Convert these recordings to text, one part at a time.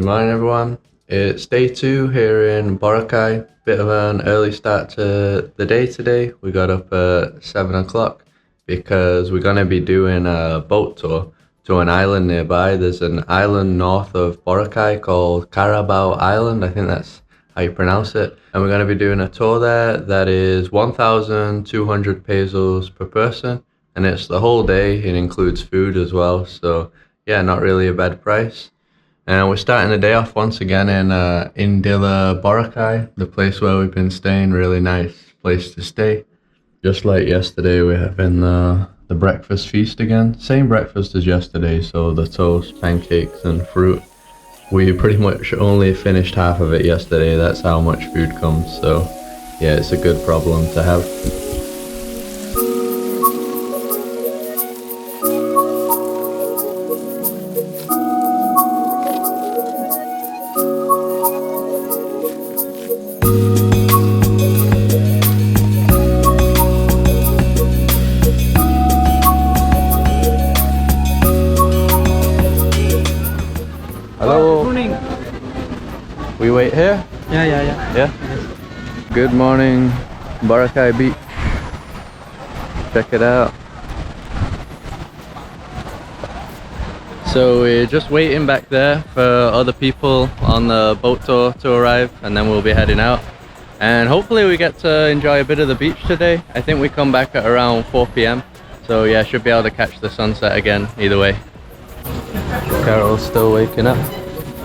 morning everyone. It's day 2 here in Boracay. Bit of an early start to the day today. We got up at 7 o'clock because we're going to be doing a boat tour to an island nearby. There's an island north of Boracay called Carabao Island. I think that's how you pronounce it. And we're going to be doing a tour there that is 1,200 pesos per person. And it's the whole day. It includes food as well. So yeah, not really a bad price. And we're starting the day off once again in Indila, Boracay, the place where we've been staying. Really nice place to stay. Just like yesterday, we're having the breakfast feast again. Same breakfast as yesterday, so the toast, pancakes and fruit. We pretty much only finished half of it yesterday. That's how much food comes. So yeah, it's a good problem to have. Hello. Good morning. We wait here? Yeah. Yeah? Yes. Good morning, Boracay Beach. Check it out. So we're just waiting back there for other people on the boat tour to arrive, and then we'll be heading out. And hopefully we get to enjoy a bit of the beach today. I think we come back at around 4 p.m. So yeah, should be able to catch the sunset again either way. Carol's still waking up.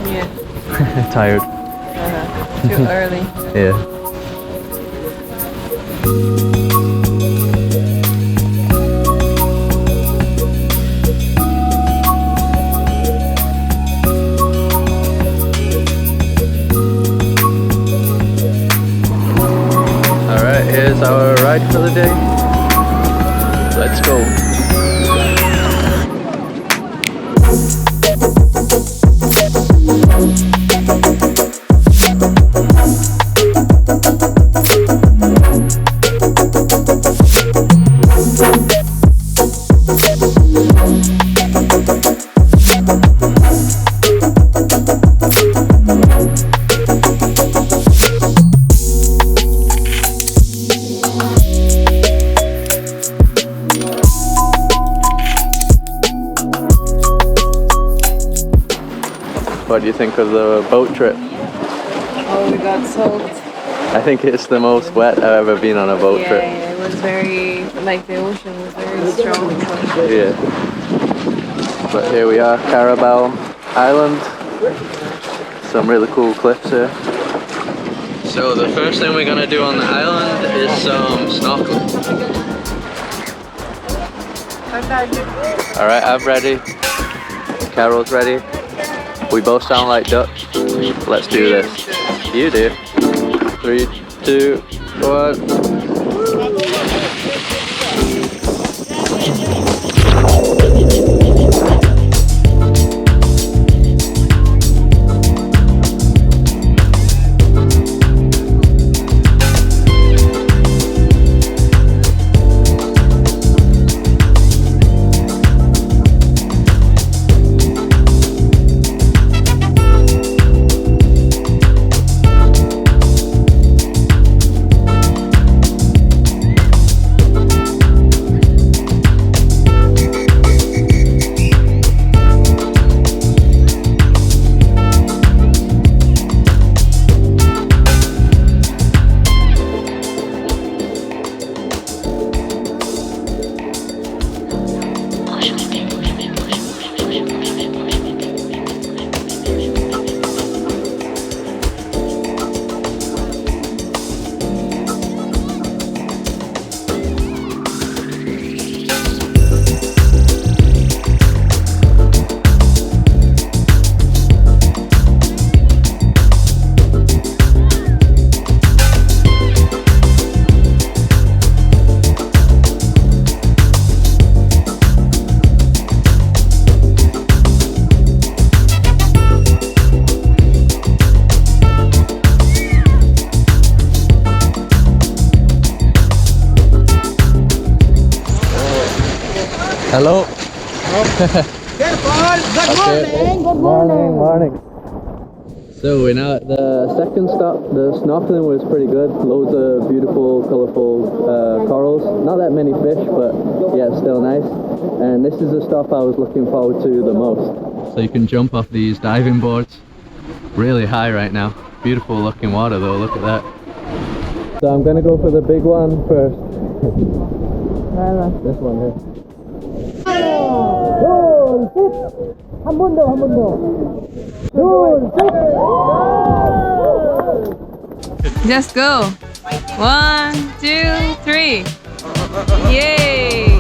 Yeah. Tired. Too early. Yeah. Alright, here's our ride for the day. Let's go. What do you think of the boat trip? Oh, we got soaked. I think it's the most wet I've ever been on a boat trip. Yeah, it was very, like the ocean was very strong. So. Yeah. But here we are, Carabao Island. Some really cool cliffs here. So the first thing we're gonna do on the island is some snorkeling. Alright, I'm ready. Carol's ready. We both sound like Dutch. Let's do this. You do. 3, 2, 1. Hello. Careful. Good morning. Good morning. Morning. So we're now at the second stop. The snorkeling was pretty good. Loads of beautiful, colourful corals. Not that many fish, but yeah, still nice. And this is the stop I was looking forward to the most. So you can jump off these diving boards. Really high right now. Beautiful looking water though, look at that. So I'm gonna go for the big one first. This one here. Just go. 1, 2, 3. Yay!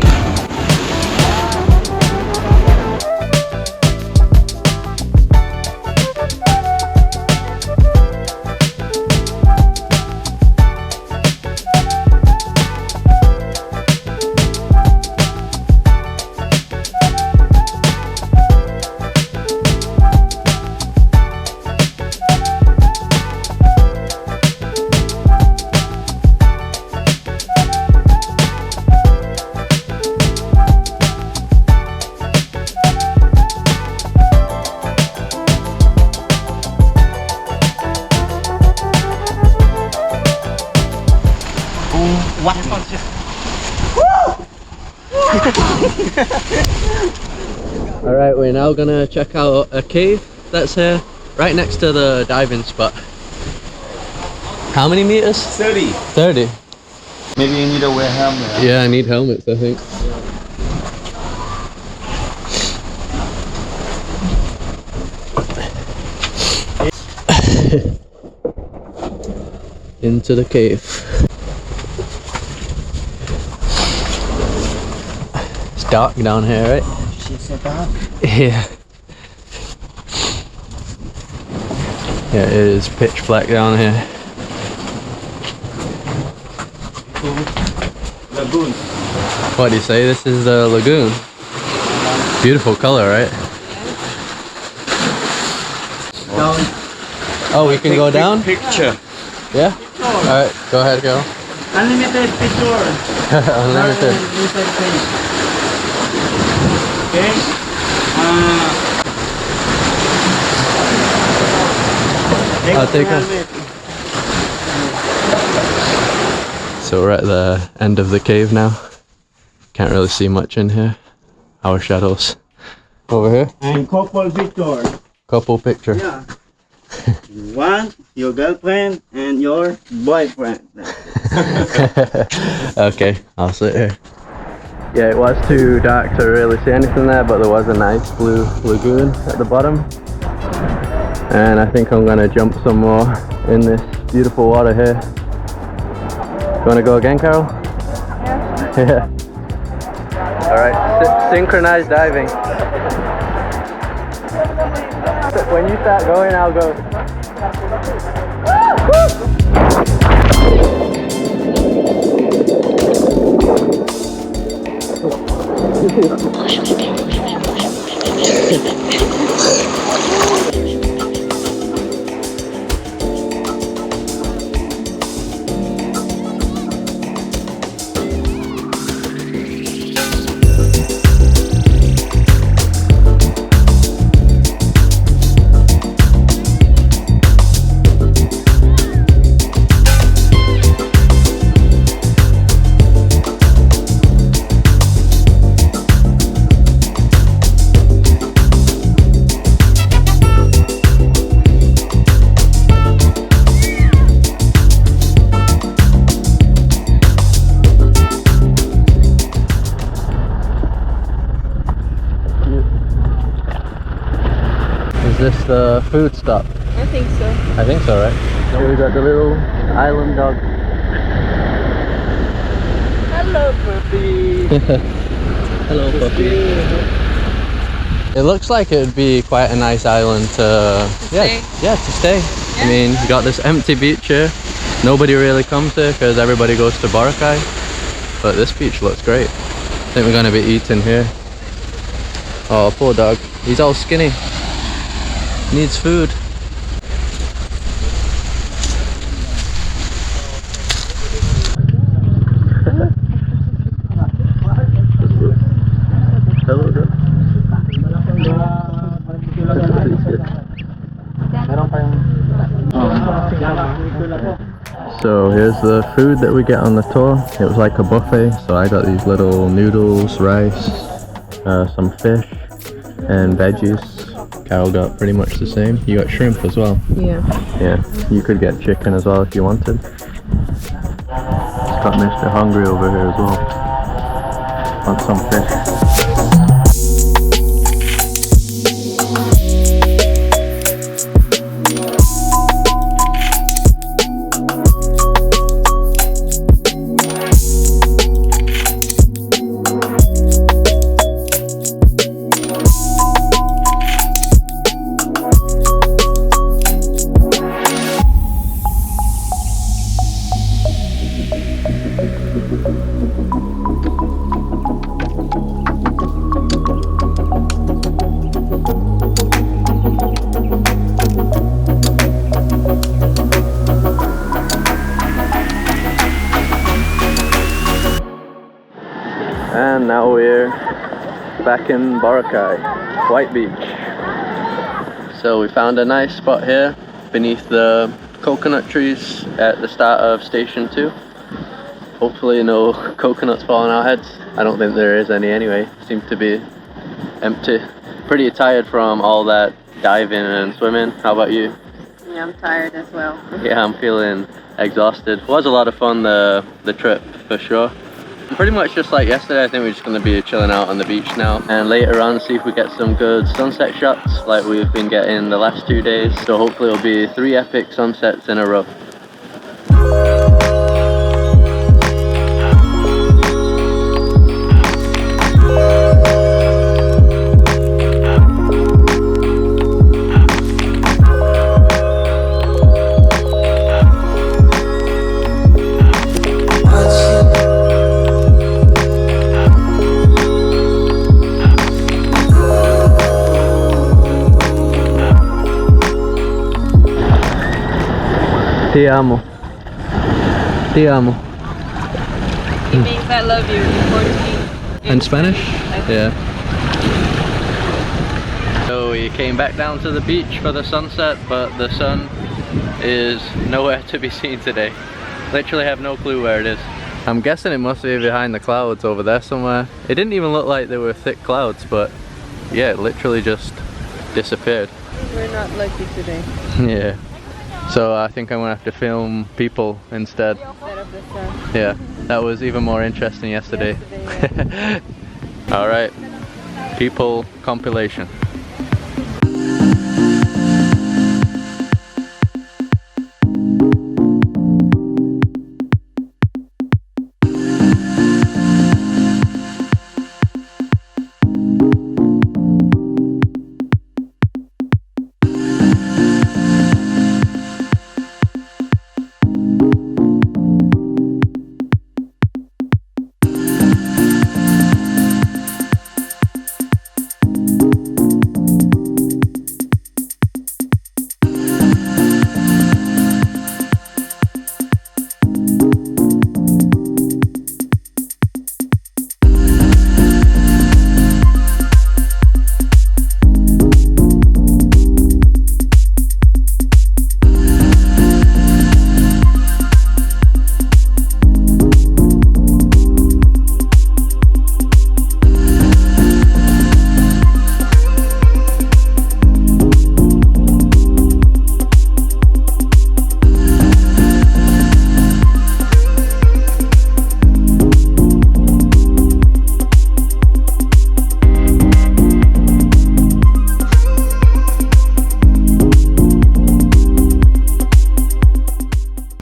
Alright, we're now gonna check out a cave that's here, right next to the diving spot. How many meters? 30. 30. Maybe you need to wear helmet. Yeah, I need helmets, I think. Into the cave. It's dark down here, right? She's so dark. Yeah. Yeah, it is pitch black down here. Lagoon. What do you say? This is the lagoon. Beautiful color, right? Down. Oh, we can go down? Picture. Yeah? Alright, go ahead, go. Unlimited picture. Unlimited. Okay. I'll take one. So we're at the end of the cave now. Can't really see much in here. Our shadows. Over here? And couple picture. Couple picture. Yeah. One, your girlfriend and your boyfriend. Okay, I'll sit here. Yeah, it was too dark to really see anything there, but there was a nice blue lagoon at the bottom. And I think I'm gonna jump some more in this beautiful water here. You wanna go again, Carol? Yeah. Yeah. Alright, synchronized diving. When you start going, I'll go. Is this the food stop? I think so. I think so, right? Here we got the little island dog. Hello, puppy. Hello, puppy. It looks like it would be quite a nice island to stay? Yeah, to stay. Yeah. I mean, you got this empty beach here. Nobody really comes here because everybody goes to Boracay. But this beach looks great. I think we're going to be eating here. Oh, poor dog. He's all skinny. Needs food. Hello, dog. Meron pa yung So here's the food that we get on the tour. It was like a buffet, so I got these little noodles, rice, some fish, and veggies. Carol got pretty much the same. You got shrimp as well. Yeah. Yeah, you could get chicken as well if you wanted. Just got Mr. Hungry over here as well. Want some fish. And now we're back in Boracay, White Beach. So we found a nice spot here beneath the coconut trees at the start of Station 2. Hopefully no coconuts falling on our heads. I don't think there is any anyway. Seems to be empty. Pretty tired from all that diving and swimming. How about you? Yeah, I'm tired as well. Yeah, I'm feeling exhausted. It was a lot of fun, the trip, for sure. Pretty much just like yesterday, I think we're just going to be chilling out on the beach now, and later on see if we get some good sunset shots like we've been getting the last 2 days. So hopefully it'll be 3 epic sunsets in a row. Ti amo. Ti amo. It means I love you in Portuguese. In Spanish? Yeah. So we came back down to the beach for the sunset, but the sun is nowhere to be seen today. Literally have no clue where it is. I'm guessing it must be behind the clouds over there somewhere. It didn't even look like there were thick clouds, but yeah, it literally just disappeared. We're not lucky today. Yeah. So I think I'm gonna have to film people instead. Instead of the sun. Yeah, that was even more interesting yesterday. Alright, people compilation.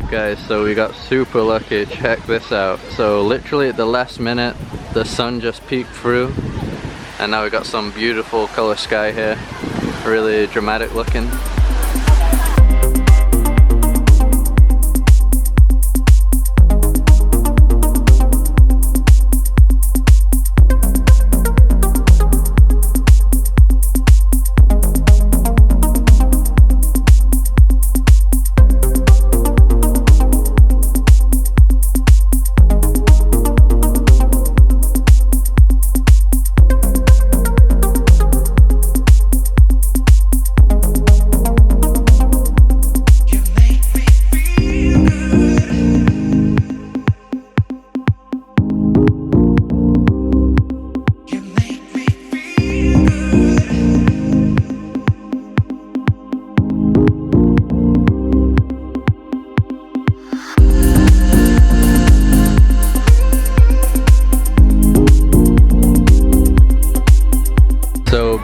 Guys, so we got super lucky. Check this out. So literally at the last minute the sun just peeked through and now we got some beautiful color sky here, really dramatic looking.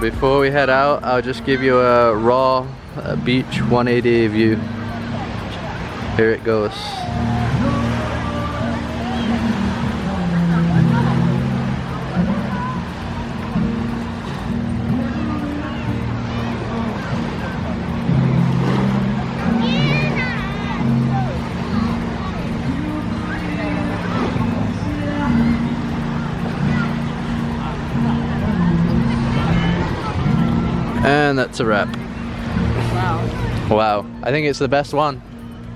before we head out, I'll just give you a raw beach 180 view. Here it goes. And that's a wrap. Wow. Wow, I think it's the best one.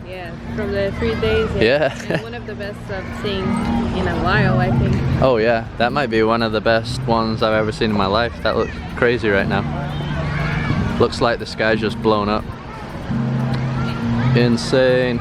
Yeah, from the 3 days. Yeah. And one of the best I've seen in a while, I think. Oh yeah, that might be one of the best ones I've ever seen in my life. That looks crazy right now. Looks like the sky's just blown up. Insane.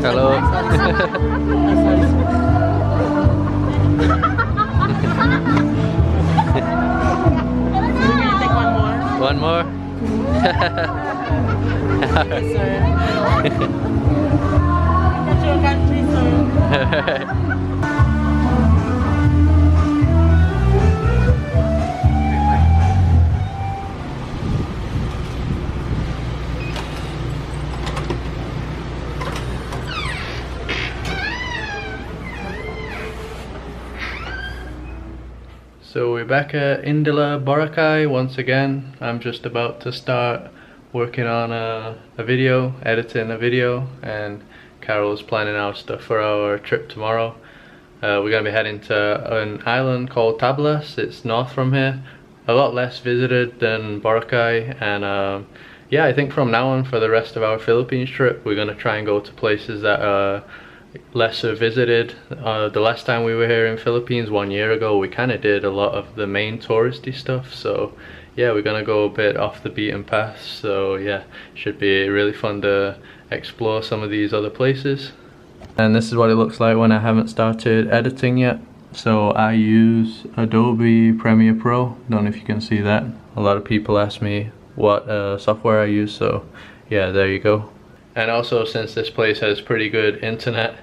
Hello. One more? So we're back at Indila, Boracay once again. I'm just about to start working on a video, editing a video, and Carol's planning our stuff for our trip tomorrow. We're going to be heading to an island called Tablas. It's north from here, a lot less visited than Boracay, and yeah, I think from now on for the rest of our Philippines trip we're going to try and go to places that are lesser visited. The last time we were here in Philippines 1 year ago, we kind of did a lot of the main touristy stuff, so yeah, we're gonna go a bit off the beaten path. So yeah, should be really fun to explore some of these other places. And this is what it looks like when I haven't started editing yet. So I use Adobe Premiere Pro. Don't know if you can see that. A lot of people ask me what software I use, so yeah, there you go. And also, since this place has pretty good internet,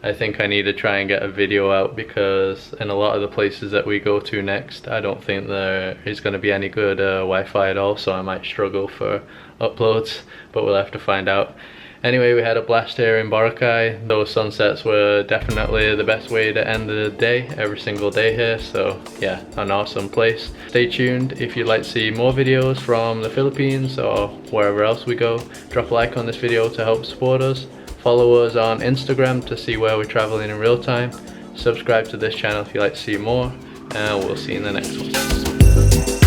I think I need to try and get a video out, because in a lot of the places that we go to next, I don't think there is going to be any good Wi-Fi at all, so I might struggle for uploads, but we'll have to find out. Anyway, we had a blast here in Boracay. Those sunsets were definitely the best way to end the day, every single day here, so yeah, an awesome place. Stay tuned if you'd like to see more videos from the Philippines or wherever else we go. Drop a like on this video to help support us. Follow us on Instagram to see where we're traveling in real time. Subscribe to this channel if you'd like to see more, and we'll see you in the next one.